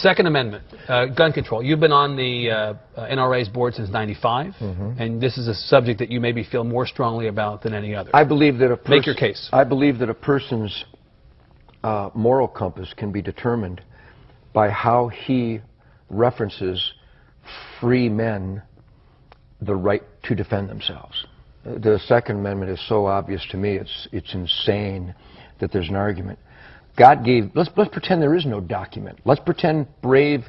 Second Amendment, gun control. You've been on the NRA's board since '95, and this is a subject that you maybe feel more strongly about than any other. I believe that Make your case. I believe that a person's moral compass can be determined by how he references free men the right to defend themselves. The Second Amendment is so obvious to me, it's insane that there's an argument. God gave, let's pretend there is no document. Let's pretend brave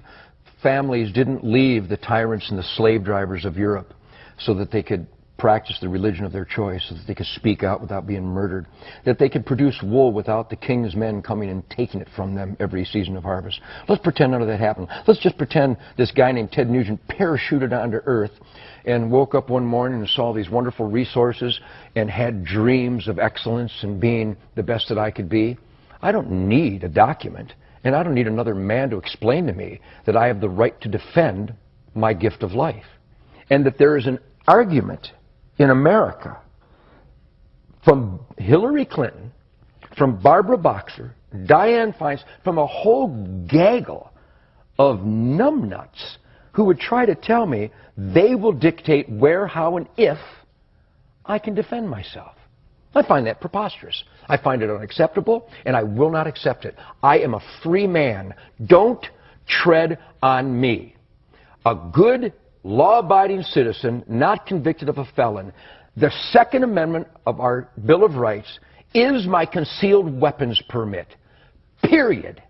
families didn't leave the tyrants and the slave drivers of Europe so that they could practice the religion of their choice, so that they could speak out without being murdered, that they could produce wool without the king's men coming and taking it from them every season of harvest. Let's pretend none of that happened. Let's just pretend this guy named Ted Nugent parachuted onto Earth and woke up one morning and saw these wonderful resources and had dreams of excellence and being the best that I could be. I don't need a document, and I don't need another man to explain to me that I have the right to defend my gift of life. And that there is an argument in America from Hillary Clinton, from Barbara Boxer, Dianne Feinstein, from a whole gaggle of numbnuts who would try to tell me they will dictate where, how, and if I can defend myself. I find that preposterous. I find it unacceptable, and I will not accept it. I am a free man. Don't tread on me. A good, law-abiding citizen, not convicted of a felon. The Second Amendment of our Bill of Rights is my concealed weapons permit. Period.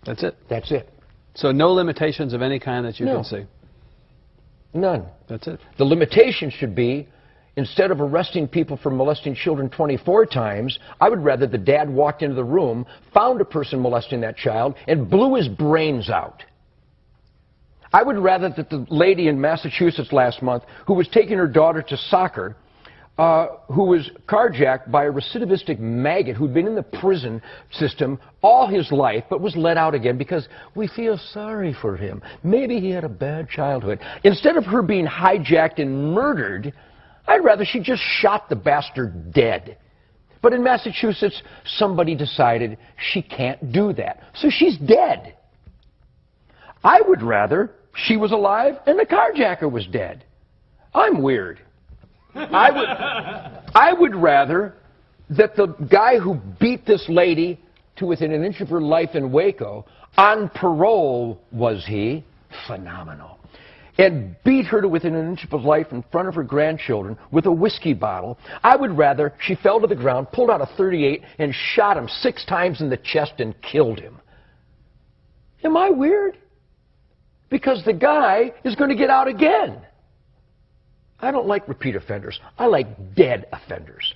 That's it? That's it. So no limitations of any kind that you can see? None. That's it. The limitation should be, instead of arresting people for molesting children 24 times, I would rather the dad walked into the room, found a person molesting that child, and blew his brains out. I would rather that the lady in Massachusetts last month who was taking her daughter to soccer, who was carjacked by a recidivistic maggot who'd been in the prison system all his life but was let out again because we feel sorry for him. Maybe he had a bad childhood. Instead of her being hijacked and murdered, I'd rather she just shot the bastard dead. But in Massachusetts, somebody decided she can't do that. So she's dead. I would rather she was alive and the carjacker was dead. I'm weird. I would rather that the guy who beat this lady to within an inch of her life in Waco, on parole was he, phenomenal, and beat her to within an inch of life in front of her grandchildren with a whiskey bottle. I would rather she fell to the ground, pulled out a .38, and shot him 6 times in the chest and killed him. Am I weird? Because the guy is going to get out again. I don't like repeat offenders. I like dead offenders.